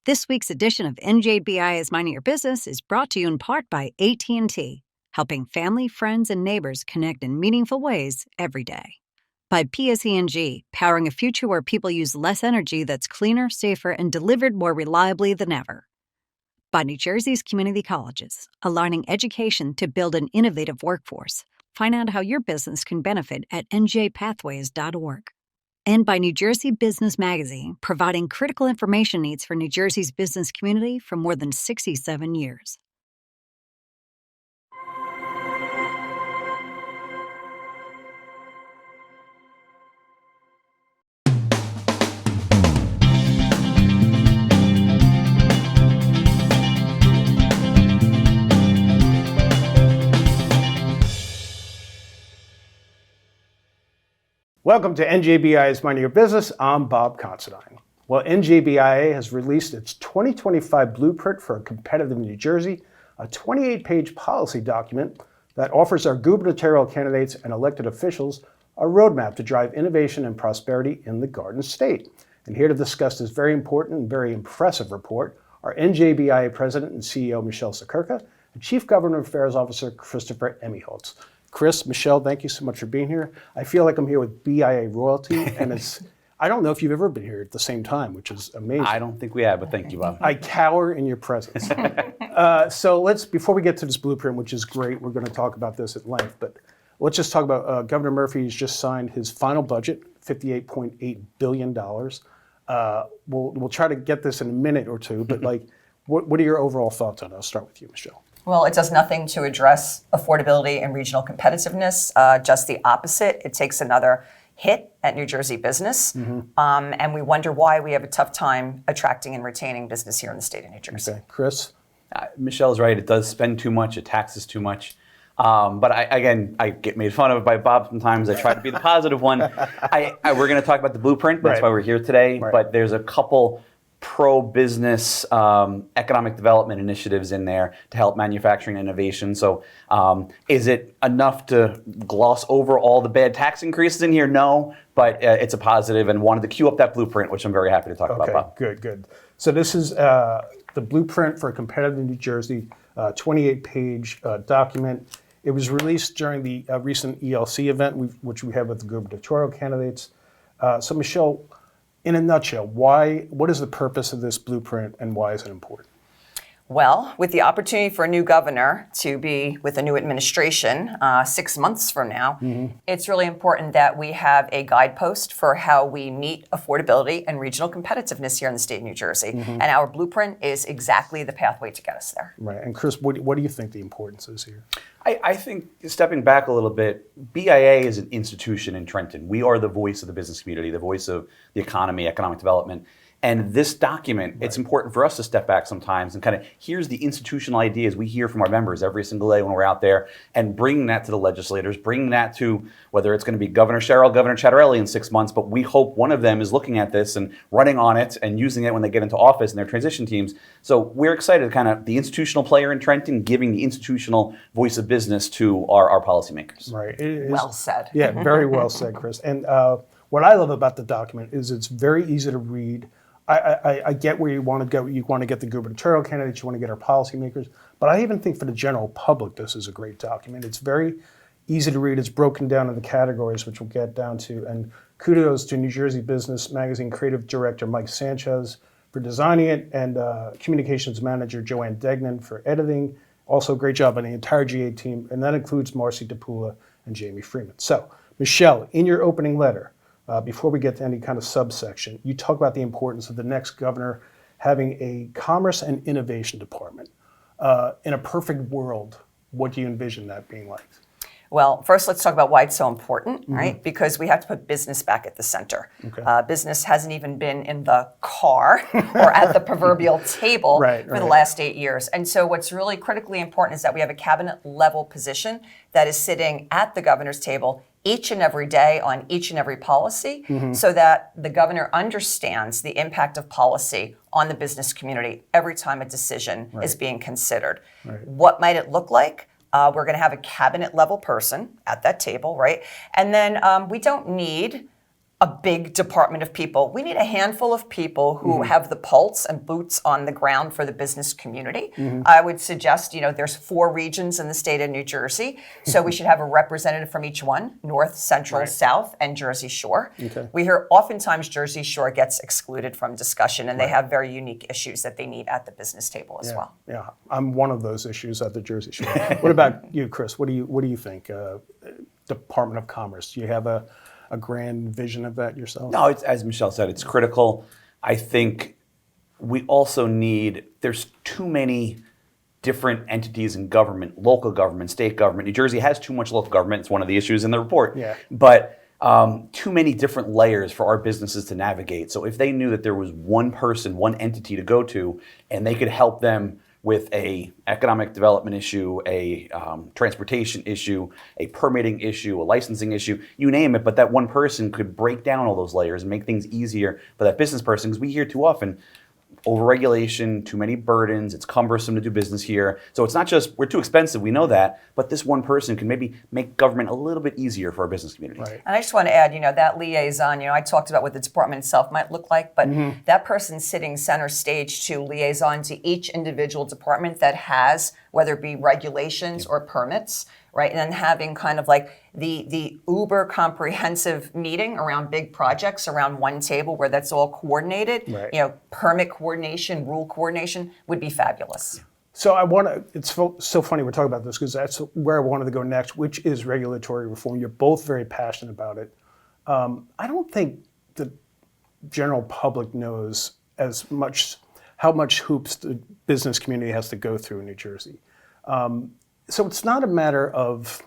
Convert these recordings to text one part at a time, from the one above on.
This week's edition of NJBI is Minding Your Business is brought to you in part by AT&T, helping family, friends, and neighbors connect in meaningful ways every day. By PSE&G, powering a future where people use less energy that's cleaner, safer, and delivered more reliably than ever. By New Jersey's community colleges, aligning education to build an innovative workforce. Find out how your business can benefit at njpathways.org. And by New Jersey Business Magazine, providing critical information needs for New Jersey's business community for more than 67 years. Welcome to NJBI's Minding Your Business. I'm Bob Considine. Well, NJBIA has released its 2025 Blueprint for a Competitive New Jersey, a 28-page policy document that offers our gubernatorial candidates and elected officials a roadmap to drive innovation and prosperity in the Garden State. And here to discuss this very important and very impressive report are NJBIA President and CEO Michelle Sekerka and Chief Government Affairs Officer Christopher Emigholz. Chris, Michelle, thank you so much for being here. I feel like I'm here with BIA royalty, and I don't know if you've ever been here at the same time, which is amazing. I don't think we have, but thank you, Bob. I cower in your presence. So before we get to this blueprint, which is great, we're going to talk about this at length, but let's just talk about Governor Murphy's just signed his final budget, $58.8 billion. We'll try to get this in a minute or two, but what are your overall thoughts on it? I'll start with you, Michelle. Well, it does nothing to address affordability and regional competitiveness, just the opposite. It takes another hit at New Jersey business, and we wonder why we have a tough time attracting and retaining business here in the state of New Jersey. Okay, Chris? Michelle's right. It does spend too much. It taxes too much. But I get made fun of by Bob sometimes. I try to be the positive one. We're going to talk about the blueprint. That's why we're here today. Right. But there's a couple pro-business economic development initiatives in there to help manufacturing and innovation. So is it enough to gloss over all the bad tax increases in here? No, but it's a positive, and wanted to cue up that blueprint, which I'm very happy to talk about, Bob. Good. So this is the Blueprint for a Competitive New Jersey, 28-page document. It was released during the recent ELC event, which we had with the gubernatorial candidates. So Michelle, in a nutshell, what is the purpose of this blueprint and why is it important? Well, with the opportunity for a new governor to be with a new administration 6 months from now, it's really important that we have a guidepost for how we meet affordability and regional competitiveness here in the state of New Jersey. And our blueprint is exactly the pathway to get us there. Right. And Chris, what do you think the importance is here? I think, stepping back a little bit, BIA is an institution in Trenton. We are the voice of the business community, the voice of the economy, economic development. And this document, it's important for us to step back sometimes and kind of, here's the institutional ideas we hear from our members every single day when we're out there, and bringing that to the legislators, bringing that to whether it's going to be Governor Sherrill, Governor Chattarelli in 6 months, but we hope one of them is looking at this and running on it and using it when they get into office in their transition teams. So we're excited, kind of the institutional player in Trenton, giving the institutional voice of business to our policymakers. Right. Well said. Yeah, very well said, Chris. And what I love about the document is it's very easy to read. I get where you want to go. You want to get the gubernatorial candidates, you want to get our policymakers, but I even think for the general public, this is a great document. It's very easy to read. It's broken down into categories, which we'll get down to. And kudos to New Jersey Business Magazine creative director Mike Sanchez for designing it, and communications manager Joanne Degnan for editing. Also, great job on the entire GA team, and that includes Marcy DePula and Jamie Freeman. So, Michelle, in your opening letter, before we get to any kind of subsection, you talk about the importance of the next governor having a commerce and innovation department. In a perfect world, what do you envision that being like? Well, first, let's talk about why it's so important, right? Because we have to put business back at the center. Okay. Business hasn't even been in the car or at the proverbial table for the last 8 years. And so what's really critically important is that we have a cabinet level position that is sitting at the governor's table each and every day on each and every policy, so that the governor understands the impact of policy on the business community every time a decision is being considered. What might it look like? We're going to have a cabinet level person at that table, right? And then we don't need a big department of people. We need a handful of people who have the pulse and boots on the ground for the business community. I would suggest, there's 4 regions in the state of New Jersey, so we should have a representative from each one, North, Central, South, and Jersey Shore. Okay. We hear oftentimes Jersey Shore gets excluded from discussion, and they have very unique issues that they need at the business table as well. Yeah, I'm one of those issues at the Jersey Shore. What about you, Chris? What do you think? Department of Commerce, do you have a grand vision of that yourself? No, it's, as Michelle said, it's critical. I think we also need, there's too many different entities in government, local government, state government. New Jersey has too much local government. It's one of the issues in the report. Yeah. But too many different layers for our businesses to navigate. So if they knew that there was one person, one entity to go to, and they could help them with a economic development issue, a transportation issue, a permitting issue, a licensing issue, you name it, but that one person could break down all those layers and make things easier for that business person, because we hear too often, overregulation, too many burdens, it's cumbersome to do business here. So it's not just, we're too expensive, we know that, but this one person can maybe make government a little bit easier for our business community. Right. And I just want to add, that liaison, I talked about what the department itself might look like, but that person sitting center stage to liaison to each individual department that has, whether it be regulations or permits, right? And then having kind of like the uber comprehensive meeting around big projects around one table where that's all coordinated, Right. Permit coordination, rule coordination would be fabulous. So it's so funny we're talking about this because that's where I wanted to go next, which is regulatory reform. You're both very passionate about it. I don't think the general public knows as much how much hoops the business community has to go through in New Jersey. So it's not a matter of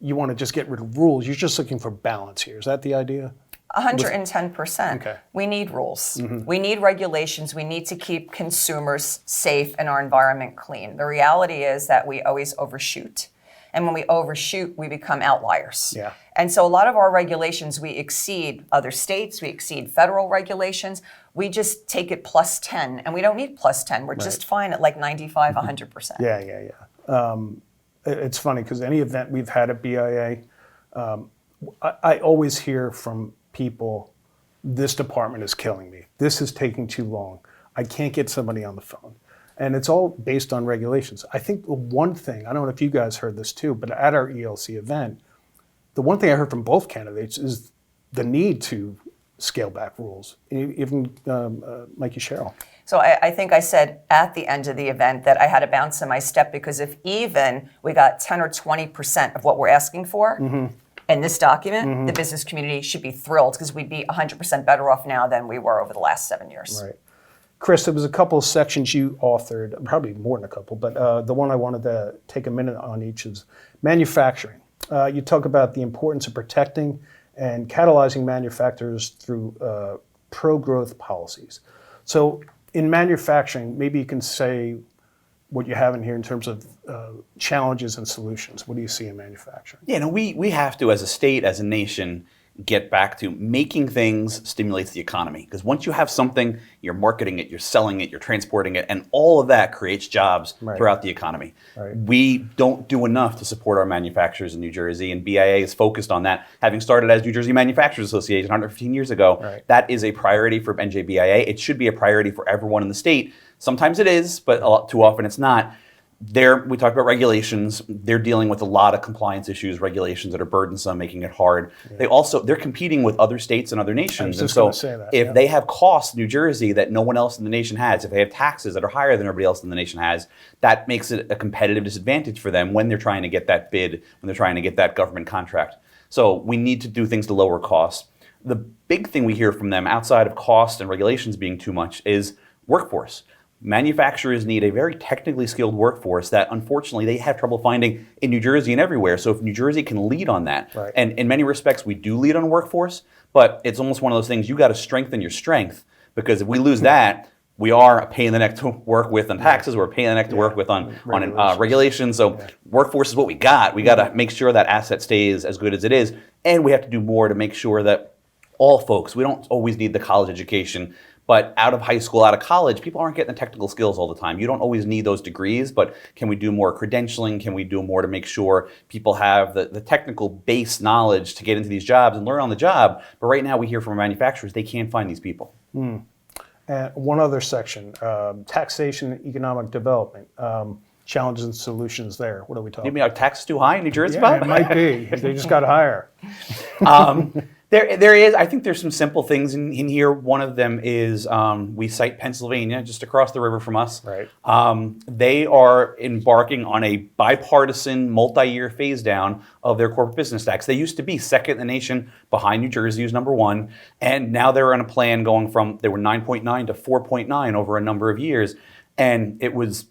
you want to just get rid of rules. You're just looking for balance here. Is that the idea? 110%. Okay. We need rules. We need regulations. We need to keep consumers safe and our environment clean. The reality is that we always overshoot. And when we overshoot, we become outliers. Yeah. And so a lot of our regulations, we exceed other states, we exceed federal regulations. We just take it plus 10, and we don't need plus 10. We're just fine at like 95, 100%. Yeah. It's funny because any event we've had at BIA, I always hear from people, this department is killing me. This is taking too long. I can't get somebody on the phone. And it's all based on regulations. I think the one thing, I don't know if you guys heard this too, but at our ELC event, the one thing I heard from both candidates is the need to scale back rules, even Mikey Sherrill. So I think I said at the end of the event that I had to bounce in my step because if even we got 10 or 20% of what we're asking for in this document, the business community should be thrilled because we'd be 100% better off now than we were over the last 7 years. Right. Chris, there was a couple of sections you authored, probably more than a couple, but the one I wanted to take a minute on each is manufacturing. You talk about the importance of protecting and catalyzing manufacturers through pro-growth policies. So in manufacturing, maybe you can say what you have in here in terms of challenges and solutions. What do you see in manufacturing? Yeah, no, we have to, as a state, as a nation, get back to making things stimulates the economy. Because once you have something, you're marketing it, you're selling it, you're transporting it, and all of that creates jobs throughout the economy. Right. We don't do enough to support our manufacturers in New Jersey, and BIA is focused on that. Having started as New Jersey Manufacturers Association 115 years ago, that is a priority for NJBIA. It should be a priority for everyone in the state. Sometimes it is, but too often it's not. We talked about regulations. They're dealing with a lot of compliance issues, regulations that are burdensome, making it hard. Yeah. They're competing with other states and other nations. And so if they have costs, New Jersey, that no one else in the nation has, if they have taxes that are higher than everybody else in the nation has, that makes it a competitive disadvantage for them when they're trying to get that bid, when they're trying to get that government contract. So we need to do things to lower costs. The big thing we hear from them outside of cost and regulations being too much is workforce. Manufacturers need a very technically skilled workforce that unfortunately they have trouble finding in New Jersey and everywhere. So if New Jersey can lead on that, and in many respects we do lead on workforce, but it's almost one of those things, you got to strengthen your strength, because if we lose that, we are a pain in the neck to work with on taxes, we're a pain in the neck to work with on regulations. So workforce is what we got. We got to make sure that asset stays as good as it is, and we have to do more to make sure that all folks, we don't always need the college education, But out of high school, out of college, people aren't getting the technical skills all the time. You don't always need those degrees, but can we do more credentialing? Can we do more to make sure people have the technical base knowledge to get into these jobs and learn on the job? But right now we hear from manufacturers, they can't find these people. And one other section, taxation and economic development. Challenges and solutions there. What are we talking You mean our taxes too high in New Jersey, about? Bob? It might be. They just got higher. There is. I think there's some simple things in here. One of them is we cite Pennsylvania, just across the river from us. Right. They are embarking on a bipartisan, multi-year phase down of their corporate business tax. They used to be second in the nation, behind New Jersey, who's number one, and now they're on a plan going from they were 9.9 to 4.9 over a number of years, and it was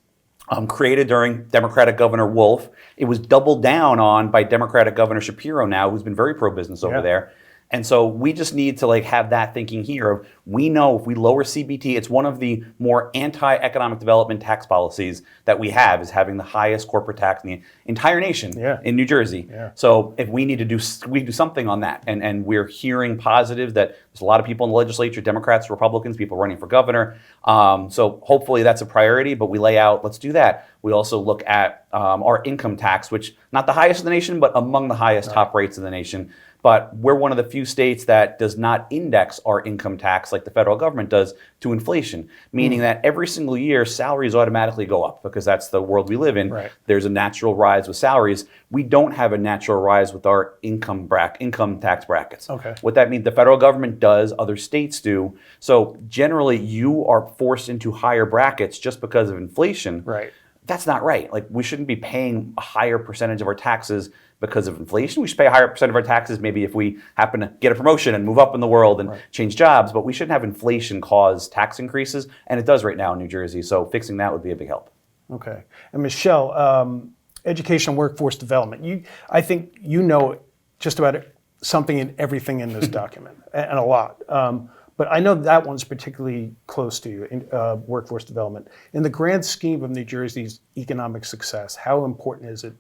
created during Democratic Governor Wolf. It was doubled down on by Democratic Governor Shapiro now, who's been very pro-business over there. And so we just need to have that thinking here of, we know if we lower CBT, it's one of the more anti-economic development tax policies that we have, is having the highest corporate tax in the entire nation in New Jersey. So if we need to do something on that. And we're hearing positive that there's a lot of people in the legislature, Democrats, Republicans, people running for governor. So hopefully that's a priority, but we lay out, let's do that. We also look at our income tax, which not the highest in the nation, but among the highest top rates in the nation. But we're one of the few states that does not index our income tax like the federal government does to inflation, meaning that every single year salaries automatically go up because that's the world we live in. There's a natural rise with salaries. We don't have a natural rise with our income tax brackets. What that means, the federal government does, other states do. So generally you are forced into higher brackets just because of inflation. That's not right. We shouldn't be paying a higher percentage of our taxes because of inflation. We should pay a higher percent of our taxes maybe if we happen to get a promotion and move up in the world and change jobs, but we shouldn't have inflation cause tax increases, and it does right now in New Jersey, so fixing that would be a big help. Okay. And Michelle, education and workforce development. I think you know just about something and everything in this document, and a lot. But I know that one's particularly close to you, in workforce development. In the grand scheme of New Jersey's economic success, how important is it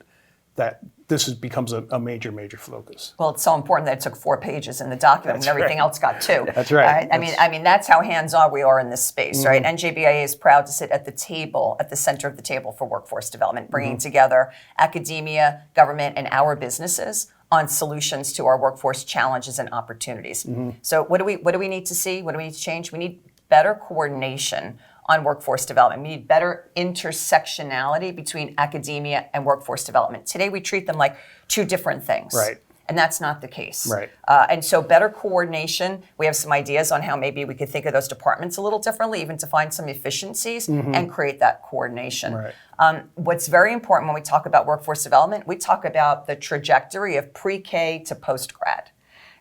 that this becomes a major, major focus? Well, it's so important that it took 4 pages in the document and everything else got 2. That's right. I mean, that's how hands-on we are in this space, right? NJBIA is proud to sit at the table, at the center of the table for workforce development, bringing together academia, government, and our businesses on solutions to our workforce challenges and opportunities. So what do we need to see? What do we need to change? We need better coordination on workforce development. We need better intersectionality between academia and workforce development. Today we treat them like 2 different things. And that's not the case. And so better coordination, we have some ideas on how maybe we could think of those departments a little differently, even to find some efficiencies and create that coordination. What's very important when we talk about workforce development, we talk about the trajectory of pre-K to post-grad,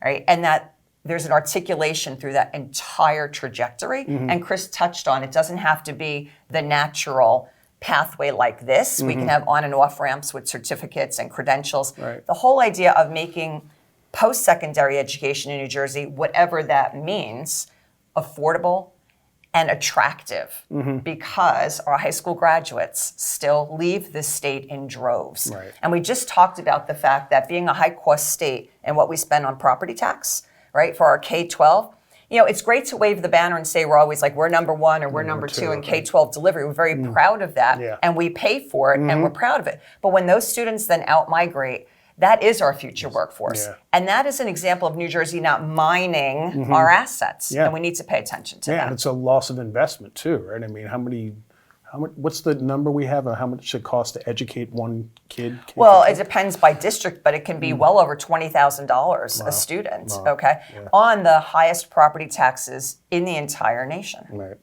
right? And that there's an articulation through that entire trajectory. And Chris touched on, it doesn't have to be the natural pathway like this. We can have on and off ramps with certificates and credentials. The whole idea of making post-secondary education in New Jersey, whatever that means, affordable and attractive, because our high school graduates still leave the state in droves. And we just talked about the fact that being a high-cost state and what we spend on property tax, right, for our K-12, it's great to wave the banner and say we're always we're number 1 or we're number 2 in K-12 delivery. We're very proud of that, and we pay for it, and we're proud of it. But when those students then out-migrate, that is our future workforce. And that is an example of New Jersey not mining our assets, and we need to pay attention to that. And it's a loss of investment too, right? I mean, what's the number we have of how much it costs to educate one kid? Well, it depends by district, but it can be well over $20,000 a student, on the highest property taxes in the entire nation.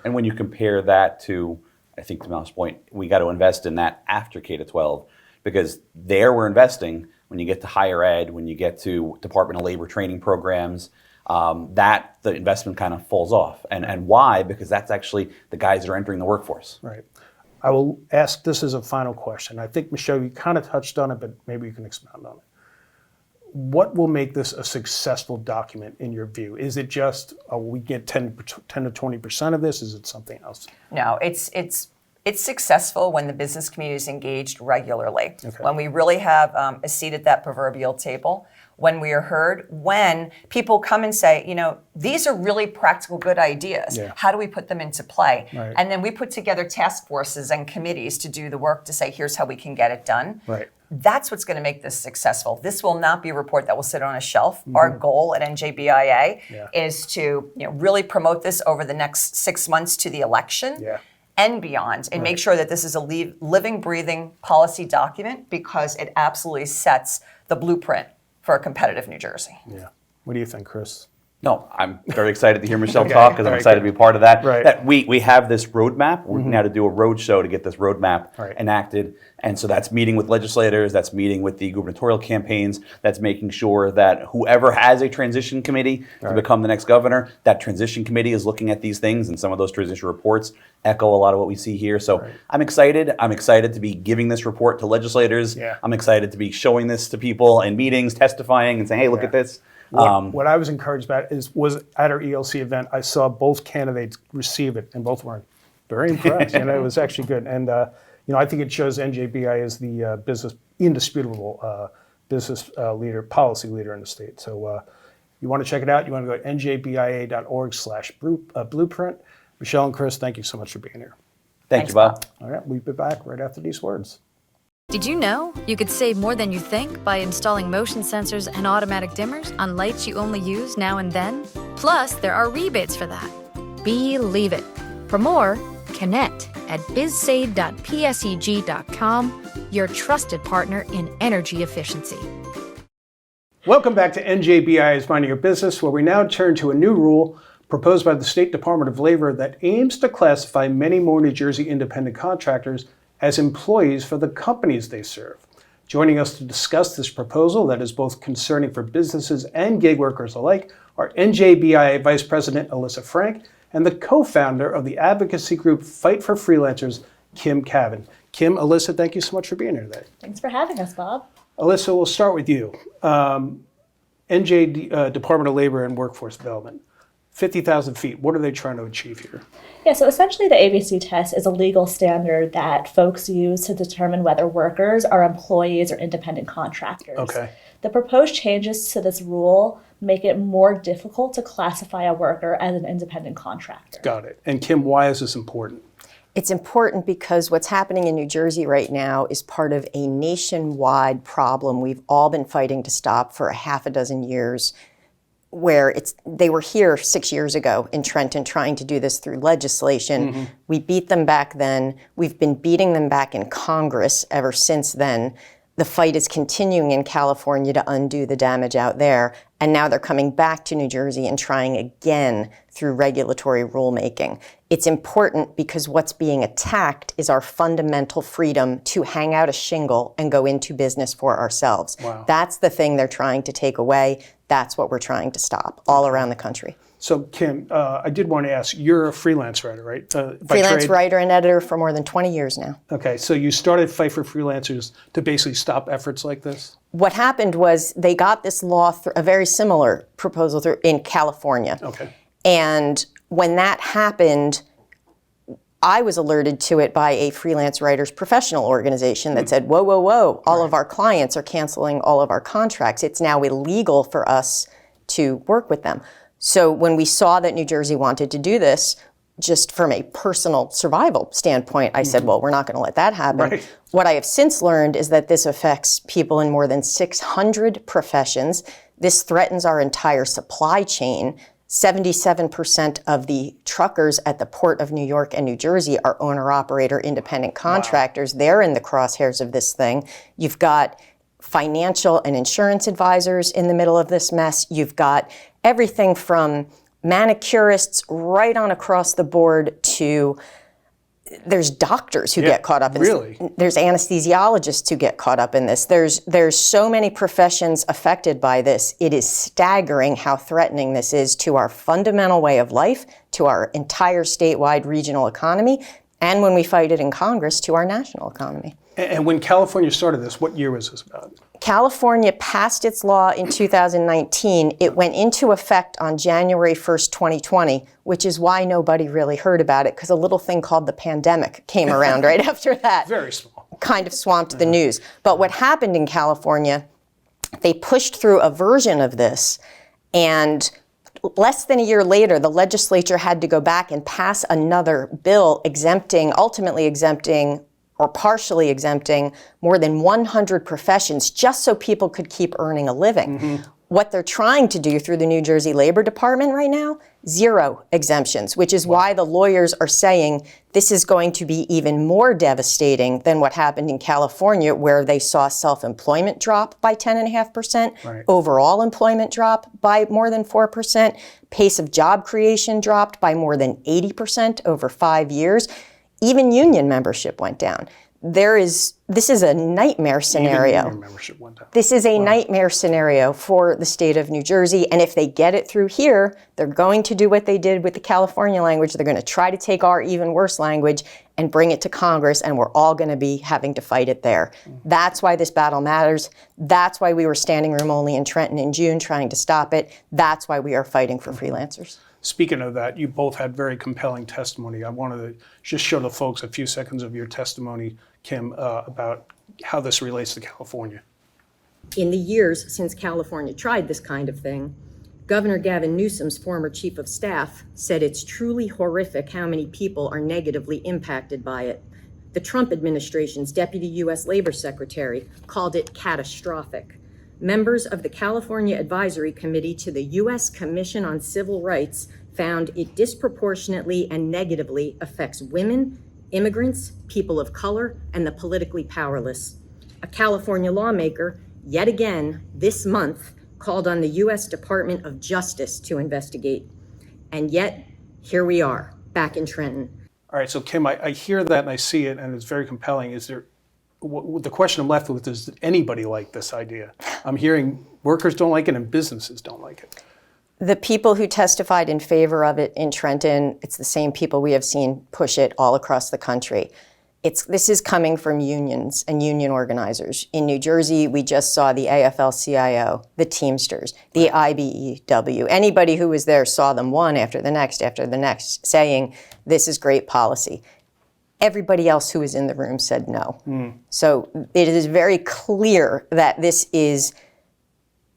And when you compare that to, I think to Mel's point, we got to invest in that after K-12, because there we're investing. When you get to higher ed, when you get to Department of Labor training programs, that the investment kind of falls off. And why? Because that's actually the guys that are entering the workforce. I will ask this as a final question. I think, Michelle, you kind of touched on it, but maybe you can expound on it. What will make this a successful document in your view? Is it just we get 10 to 20% of this? Is it something else? No, it's successful when the business community is engaged regularly, when we really have a seat at that proverbial table, when we are heard, when people come and say, these are really practical, good ideas. Yeah. How do we put them into play? Right. And then we put together task forces and committees to do the work to say, here's how we can get it done. Right. That's what's going to make this successful. This will not be a report that will sit on a shelf. Our goal at NJBIA is to really promote this over the next 6 months to the election and beyond, and make sure that this is a living, breathing policy document, because it absolutely sets the blueprint for a competitive New Jersey. Yeah. What do you think, Chris? No, I'm very excited to hear Michelle talk, because I'm excited to be a part of that. Right. That we have this roadmap. We're now to do a road show to get this roadmap enacted. And so that's meeting with legislators, that's meeting with the gubernatorial campaigns, that's making sure that whoever has a transition committee to become the next governor, that transition committee is looking at these things, and some of those transition reports echo a lot of what we see here. So I'm excited. I'm excited to be giving this report to legislators. I'm excited to be showing this to people in meetings, testifying, and saying, hey, look at this. What I was encouraged about was at our ELC event, I saw both candidates receive it, and both were very impressed. It was actually good. And I think it shows NJBI is the indisputable business leader, policy leader in the state. So you want to check it out, you want to go to njbia.org/blueprint. Michelle and Chris, thank you so much for being here. Thank you, Bob. All right, we'll be back right after these words. Did you know you could save more than you think by installing motion sensors and automatic dimmers on lights you only use now and then? Plus, there are rebates for that. Believe it. For more, connect at bizsave.pseg.com, your trusted partner in energy efficiency. Welcome back to NJBI's Minding Your Business, where we now turn to a new rule proposed by the State Department of Labor that aims to classify many more New Jersey independent contractors as employees for the companies they serve. Joining us to discuss this proposal that is both concerning for businesses and gig workers alike are NJBIA Vice President Alyssa Frank and the co-founder of the advocacy group Fight for Freelancers, Kim Cavan. Kim, Alyssa, thank you so much for being here today. Thanks for having us, Bob. Alyssa, we'll start with you. Department of Labor and Workforce Development. 50,000 feet, what are they trying to achieve here? Yeah, so essentially the ABC test is a legal standard that folks use to determine whether workers are employees or independent contractors. Okay. The proposed changes to this rule make it more difficult to classify a worker as an independent contractor. Got it. And Kim, why is this important? It's important because what's happening in New Jersey right now is part of a nationwide problem we've all been fighting to stop for a half a dozen years, where they were here 6 years ago in Trenton trying to do this through legislation. We beat them back then. We've been beating them back in Congress ever since then. The fight is continuing in California to undo the damage out there. And now they're coming back to New Jersey and trying again through regulatory rulemaking. It's important because what's being attacked is our fundamental freedom to hang out a shingle and go into business for ourselves. Wow. That's the thing they're trying to take away. That's what we're trying to stop all around the country. So Kim, I did want to ask, you're a freelance writer, right? Freelance writer and editor for more than 20 years now. Okay, so you started Fight for Freelancers to basically stop efforts like this? What happened was they got this law, a very similar proposal in California. Okay. And when that happened, I was alerted to it by a freelance writers professional organization that said, whoa, whoa, whoa, all of our clients are canceling all of our contracts. It's now illegal for us to work with them. So when we saw that New Jersey wanted to do this, just from a personal survival standpoint, I said, well, we're not going to let that happen. Right. What I have since learned is that this affects people in more than 600 professions. This threatens our entire supply chain. 77% of the truckers at the Port of New York and New Jersey are owner-operator independent contractors. Wow. They're in the crosshairs of this thing. You've got financial and insurance advisors in the middle of this mess. You've got everything from manicurists right on across the board to there's doctors who get caught up in really? this. There's anesthesiologists who get caught up in this. There's so many professions affected by this. It is staggering how threatening this is to our fundamental way of life, to our entire statewide regional economy, and when we fight it in Congress, to our national economy. And when California started this, what year was this about? California passed its law in 2019. It went into effect on January 1st, 2020, which is why nobody really heard about it, because a little thing called the pandemic came around right after that. Very small. Kind of swamped the news. But what happened in California They pushed through a version of this, and less than a year later, the legislature had to go back and pass another bill ultimately exempting or partially exempting more than 100 professions just so people could keep earning a living. What they're trying to do through the New Jersey Labor Department right now, 0 exemptions, which is why the lawyers are saying this is going to be even more devastating than what happened in California, where they saw self-employment drop by 10.5%, overall employment drop by more than 4%, pace of job creation dropped by more than 80% over 5 years. Even union membership went down. This is a nightmare scenario. Union membership went down. This is a nightmare scenario for the state of New Jersey. And if they get it through here, they're going to do what they did with the California language. They're going to try to take our even worse language and bring it to Congress, and we're all going to be having to fight it there. That's why this battle matters. That's why we were standing room only in Trenton in June trying to stop it. That's why we are fighting for freelancers. Speaking of that, you both had very compelling testimony. I wanted to just show the folks a few seconds of your testimony, Kim, about how this relates to California. In the years since California tried this kind of thing, Governor Gavin Newsom's former chief of staff said it's truly horrific how many people are negatively impacted by it. The Trump administration's deputy U.S. Labor Secretary called it catastrophic. Members of the California Advisory Committee to the U.S. Commission on Civil Rights found it disproportionately and negatively affects women, immigrants, people of color, and the politically powerless. A California lawmaker, yet again this month, called on the U.S. Department of Justice to investigate. And yet, here we are, back in Trenton. All right, so Kim, I hear that and I see it, and it's very compelling. The question I'm left with is, did anybody like this idea? I'm hearing workers don't like it and businesses don't like it. The people who testified in favor of it in Trenton, it's the same people we have seen push it all across the country. This is coming from unions and union organizers. In New Jersey, we just saw the AFL-CIO, the Teamsters, the IBEW. Anybody who was there saw them one after the next, saying, this is great policy. Everybody else who was in the room said no. So it is very clear that this is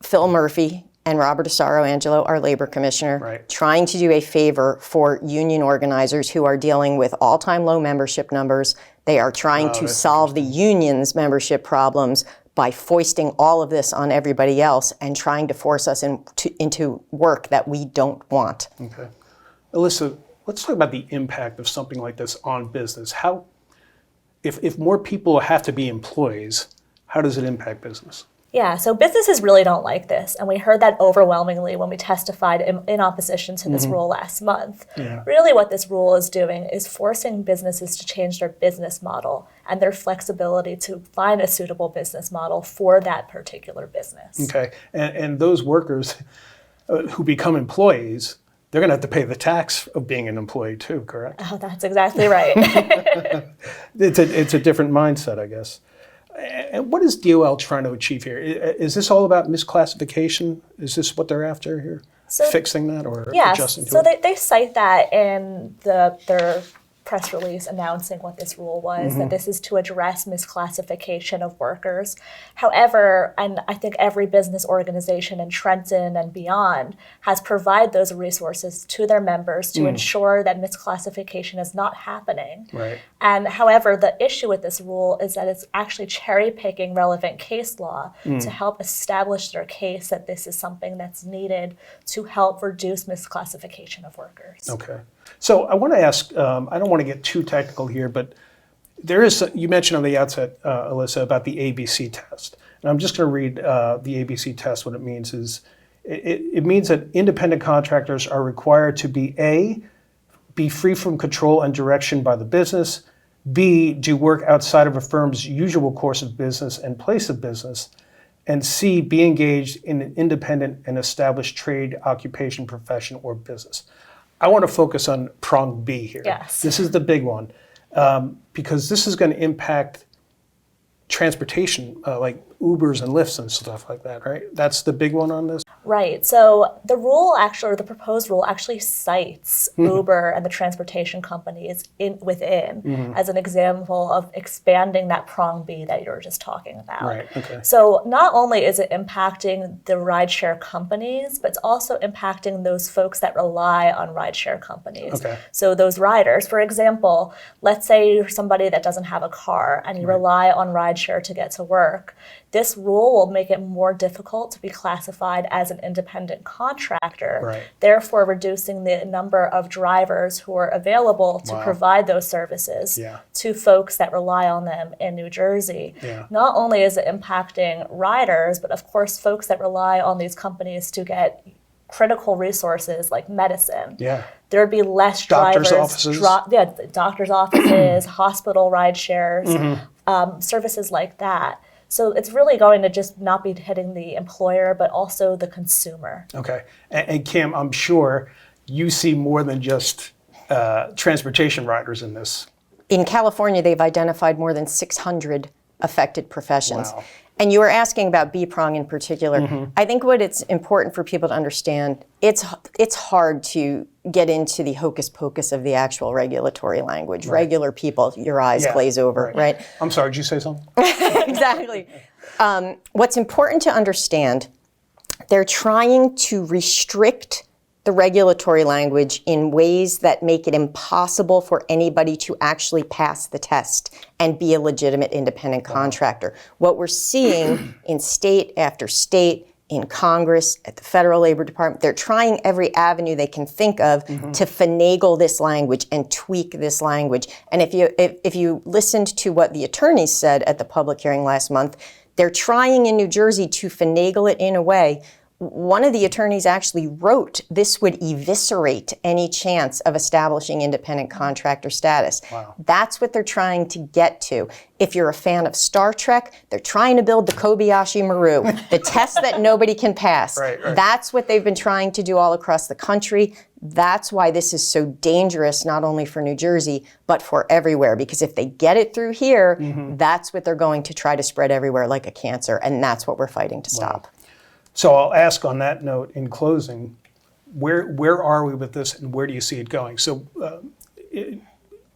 Phil Murphy and Robert Asaro Angelo, our labor commissioner, trying to do a favor for union organizers who are dealing with all-time low membership numbers. They are trying to solve the union's membership problems by foisting all of this on everybody else and trying to force us into work that we don't want. Okay. Alyssa, let's talk about the impact of something like this on business. If more people have to be employees, how does it impact business? Yeah, so businesses really don't like this, and we heard that overwhelmingly when we testified in opposition to this rule last month. Yeah. Really what this rule is doing is forcing businesses to change their business model and their flexibility to find a suitable business model for that particular business. Okay, and those workers who become employees, they're going to have to pay the tax of being an employee too, correct? Oh, that's exactly right. It's a different mindset, I guess. And what is DOL trying to achieve here? Is this all about misclassification? Is this what they're after here? So, fixing that or adjusting to it? So they cite that in their press release announcing what this rule was, that this is to address misclassification of workers. However, and I think every business organization in Trenton and beyond has provided those resources to their members to ensure that misclassification is not happening. Right. And however, the issue with this rule is that it's actually cherry-picking relevant case law to help establish their case that this is something that's needed to help reduce misclassification of workers. Okay. So I want to ask, I don't want to get too technical here, but there is, you mentioned on the outset, Alyssa, about the ABC test. And I'm just going to read the ABC test. What it means is, it means that independent contractors are required to be A, be free from control and direction by the business, B, do work outside of a firm's usual course of business and place of business, and C, be engaged in an independent and established trade, occupation, profession, or business. I want to focus on prong B here. Yes. This is the big one, because this is going to impact transportation. Like Ubers and Lyfts and stuff like that, right? That's the big one on this? Right. So the rule actually, or the proposed rule actually cites Uber and the transportation companies within as an example of expanding that prong B that you were just talking about. Right, okay. So not only is it impacting the rideshare companies, but it's also impacting those folks that rely on rideshare companies. Okay. So those riders, for example, let's say you're somebody that doesn't have a car and you rely on rideshare to get to work. This rule will make it more difficult to be classified as an independent contractor, therefore reducing the number of drivers who are available to provide those services to folks that rely on them in New Jersey. Not only is it impacting riders, but of course folks that rely on these companies to get critical resources like medicine. There'd be less Doctors' drivers. offices. Doctors' offices, hospital ride shares, services like that. So it's really going to just not be hitting the employer, but also the consumer. Okay. And Kim, I'm sure you see more than just transportation riders in this. In California, they've identified more than 600 affected professions. Wow. And you were asking about B-prong in particular. I think what it's important for people to understand, it's hard to get into the hocus pocus of the actual regulatory language. Regular people, your eyes glaze over, right? I'm sorry, did you say something? Exactly. What's important to understand, they're trying to restrict the regulatory language in ways that make it impossible for anybody to actually pass the test and be a legitimate independent contractor. What we're seeing in state after state, in Congress, at the Federal Labor Department, they're trying every avenue they can think of to finagle this language and tweak this language. And if you listened to what the attorneys said at the public hearing last month, they're trying in New Jersey to finagle it in a way. One of the attorneys actually wrote this would eviscerate any chance of establishing independent contractor status. Wow. That's what they're trying to get to. If you're a fan of Star Trek, they're trying to build the Kobayashi Maru, the test that nobody can pass. That's what they've been trying to do all across the country. That's why this is so dangerous, not only for New Jersey, but for everywhere. Because if they get it through here, that's what they're going to try to spread everywhere like a cancer. And that's what we're fighting to stop. So I'll ask on that note in closing, where are we with this and where do you see it going? So, in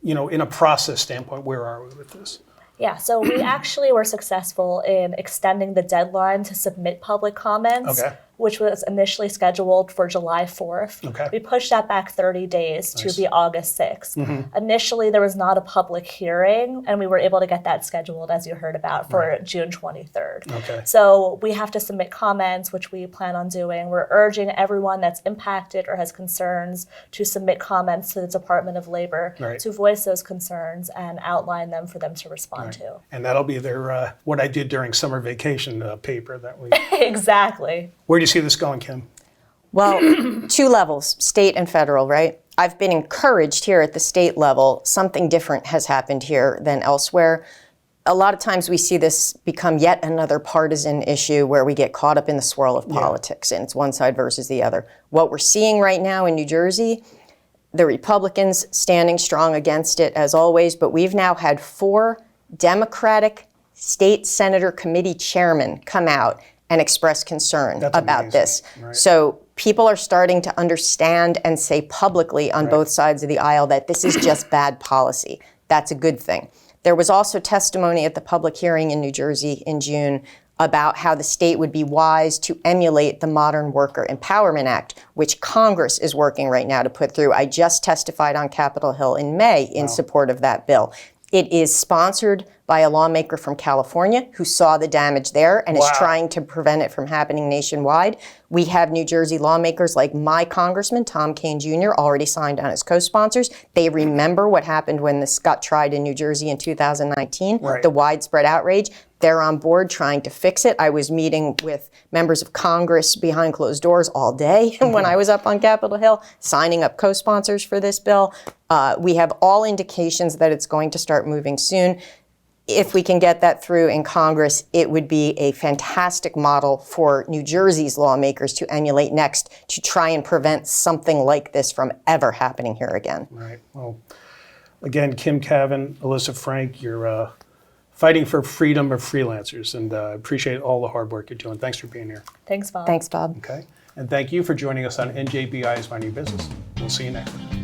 a process standpoint, where are we with this? Yeah, so we actually were successful in extending the deadline to submit public comments, which was initially scheduled for July 4th. We pushed that back 30 days to be August 6th. Initially, there was not a public hearing, and we were able to get that scheduled, as you heard about, for June 23rd. So we have to submit comments, which we plan on doing. We're urging everyone that's impacted or has concerns to submit comments to the Department of Labor to voice those concerns and outline them for them to respond to. And that'll be their what I did during summer vacation paper that we... Exactly. Where do you see this going, Kim? Well, two levels, state and federal, right? I've been encouraged here at the state level. Something different has happened here than elsewhere. A lot of times we see this become yet another partisan issue where we get caught up in the swirl of politics and it's one side versus the other. What we're seeing right now in New Jersey, the Republicans standing strong against it as always, but we've now had 4 Democratic state senator committee chairmen come out and express concern about this. So people are starting to understand and say publicly on both sides of the aisle that this is just bad policy. That's a good thing. There was also testimony at the public hearing in New Jersey in June about how the state would be wise to emulate the Modern Worker Empowerment Act, which Congress is working right now to put through. I just testified on Capitol Hill in May in support of that bill. It is sponsored by a lawmaker from California who saw the damage there and is trying to prevent it from happening nationwide. We have New Jersey lawmakers like my congressman, Tom Kean Jr., already signed on as co-sponsors. They remember what happened when this got tried in New Jersey in 2019, the widespread outrage. They're on board trying to fix it. I was meeting with members of Congress behind closed doors all day when I was up on Capitol Hill, signing up co-sponsors for this bill. We have all indications that it's going to start moving soon. If we can get that through in Congress, it would be a fantastic model for New Jersey's lawmakers to emulate next to try and prevent something like this from ever happening here again. Right. Well, again, Kim Cavan, Alyssa Frank, your fighting for freedom of freelancers. And appreciate all the hard work you're doing. Thanks for being here. Thanks, Bob. Thanks, Bob. Okay. And thank you for joining us on NJBI is Minding Your Business. We'll see you next time.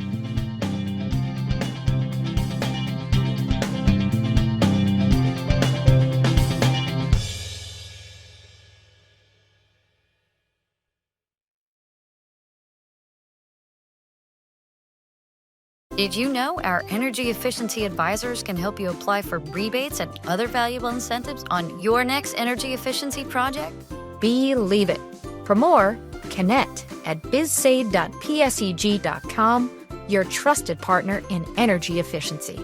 Did you know our energy efficiency advisors can help you apply for rebates and other valuable incentives on your next energy efficiency project? Believe it. For more, connect at bizsaid.pseg.com, your trusted partner in energy efficiency.